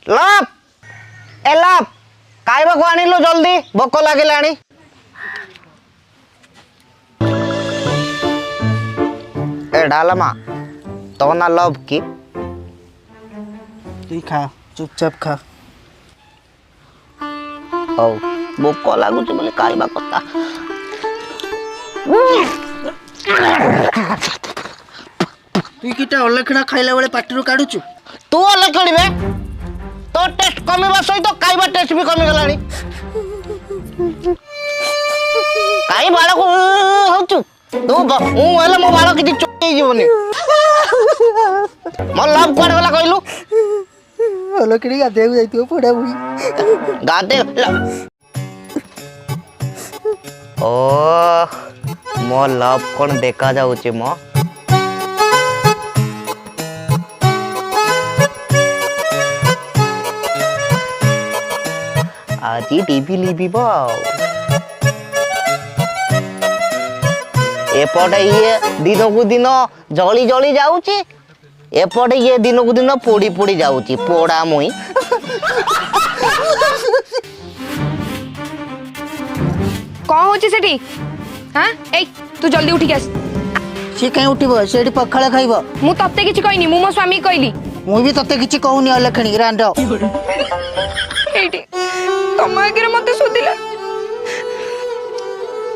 लाप ए लाप खाइबा को आनिलो जल्दी भोक लागिलानी ए डालमा तो ना लव की तू खा चुपचाप खा हौ भोक लागुच बोले खाइबा कथा तू किटा अलखणा खाइला बेले पाटिरू काढुचु तू अलग करिबे तो टेस्ट कमिबा सहित खाइबा टेस्ट भी कमी गलानी काई बाळ को होचु तू मु हेले मो बाळ किछि चोई जीवनी म लाभ कोड गला कइलु अलखणी गाधेउ जाइतियो पडा बुई गाते ओ मो लाभ कोन देखा जाउची मो आज टीवी लिबी एपटे ये दिन को दिन जली जली जाऊची एपटे ये दिन को दिन पोड़ी पोड़ी जाऊची पोड़ा मुई कौन होची सेठी हां ए तू जल्दी उठी आस से कहीं उठिबो सेठी पखाळा खाइबो मु तत्ते किछि कहनी मु मो स्वामी कहली मु भी तते किछि कहूनी अलखणी रांडो एठी तम आगे मते सुदिला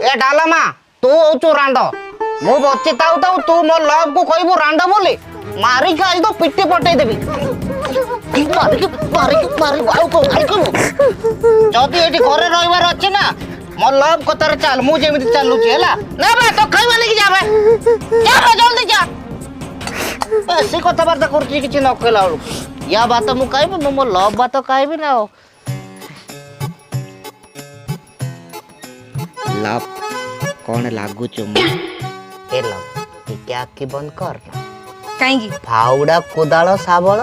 ए डालमा तू होचु रांडो मु बच्चे ताऊ ताऊ तू मो लव को कहबो रांडो बोली मारी खाई तो पिट्टी पटै देबी मारी आउ को खाई को जदी एठी घरे रहिबार अछि ना मो लव कतार चाल मु जेमिति चालुची हैला ना बा तो खाइबा लेके जाबे जल्दी जा ऐसी कथा बार्ता करछि किछि न कहला या बात मु कहबो मो लव बात कहबी ना लव कौन लागू चुम ए लव क्या की बंद कर काईगी फाउडा कोदाଳ साबଳ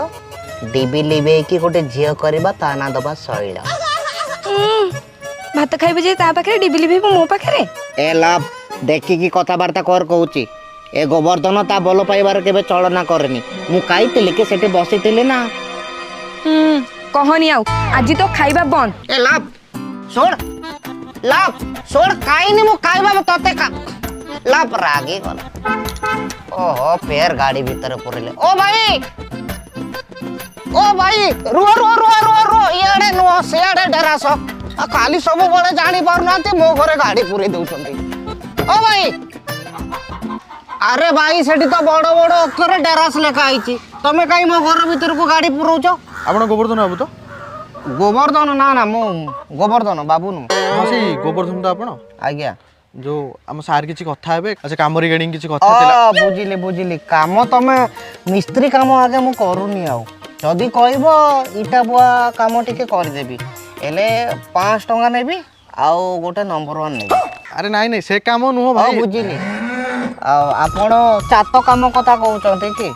डिबी लिबे की गोटे झियो करबा ताना दबा सइला भात खाइबे जे ता पाखरे डिबिली भी मो पाखरे ए लव देखि की कथा बार्ता कर कहूची ए गोवर्धन ता बोल पाइबार केबे चलना करनी मु काइतिले के सेटे बसितिले ना कहनी आउ आज तो खाइबा बंद ए लव छोड़ लाभ सोड़ काईनी मु काईबा तते का लाभ रागी गला ओहो फेर गाड़ी भीतर पुरले ओ भाई रुआ रुआ रुआ रुआ रुआ इयाडे नो सियाडे डरासो आ काली सब बळे जानी पारनाते मो घरे गाड़ी पुरे दउछंती ओ भाई अरे भाई सेठी तो बड़ बड़ अक्षर डरास लेखा आइची तमे काई मो घर भीतर को गाड़ी पुरौचो आपण गोवर्धन बाबू तो गोवर्धन ना ना मो गोवर्धन बाबू नु से गोवर्धन तो आपण आज्ञा जो हम सार किछि कथा हेबे अच्छा काम रिगार्डिंग किछि कथा थिला बुझिली काम तमे मिस्त्री काम आगे मु करूनी आउ जदी कहबो इटा बुआ काम टिके कर देबी एले 5 टंका नेबी आउ गोटे नंबर 1 नेबी अरे नहीं नहीं से काम नुह भाई बुझिली आपण चात काम कथा कहउचंते कि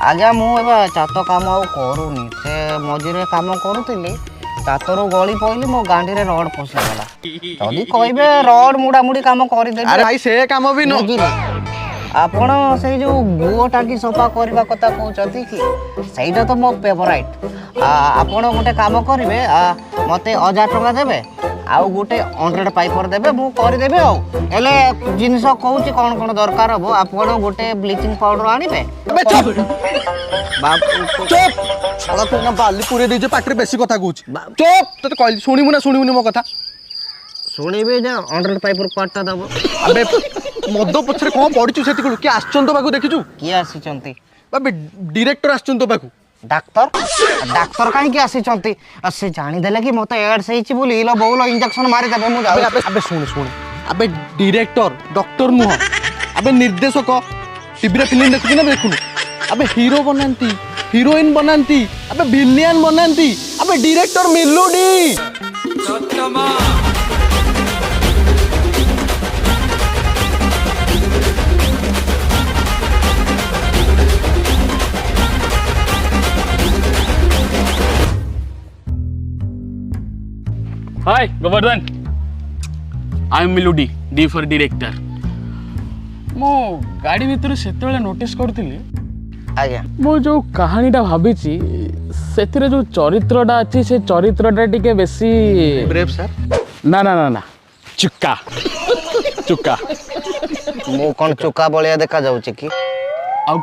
आज्ञा मु एबा चात काम आउ करूनी से मझिरे काम करूतिली चातरो गली पइली मो गांडी रे रड फसी गला जदी कहबे रड मुडा मुडी काम करि देबी अरे भाई से काम भी नो आपण से जो गुओ टाकी सफा करबा कथा कहउचंती कि सेइटा तो मो फेवरेट आपण गोटे काम करिवे मते 1000 टका देबे आउ गोटे 100 पाइपर देबे मु करि देबे आउ एले जिंस कहउची कोन कोन दरकार हो आपण गोटे ब्लीचिंग पाउडर आनिबे अबे चुप बाप चुप छला तू ना बाली पूरे दे पाटरे बेसी कथा कहउची चुप तो कहली सुनिमुनी मो कथा सुनिबे जा 100 पाइपर क्वाटा दबो अबे मद पछरे कोन पडिचु सेति को कि आछन तो बाकू देखिचु की आसीचंती अबे डायरेक्टर आछन तो बाकू डाक्टर काहे की आसीचंती से जानि देले कि मते एड्स हेची बोली इलो बहुलो इंजेक्शन मारि देबे मु जाऊ अबे सुन अबे डायरेक्टर डॉक्टर नुह अबे निर्देशक टीवी रे फिल्म देखु ना देखुनु अबे हीरो बनांती हीरोइन बनांती अबे विलियन बनांती अबे director मिलुडी Hi, Govardhan. I am Melody, D for director. मो गाड़ी भीतर से नोटिस करथिली आज्ञा मो जो कहानीटा भाबिची ସେଥିରେ ଯୋଉ ଚରିତ୍ରଟା ଅଛି ସେ ଚରିତ୍ରଟା ଟିକେ ବେଶୀ ବ୍ରେଭ୍ ସାର୍। ନା ନା ନା ନା ଚୁକା ଚୁକା ମୁଁ କ'ଣ ଚୁକା ବଳିଆ ଦେଖାଯାଉଛି କି? ଆଉ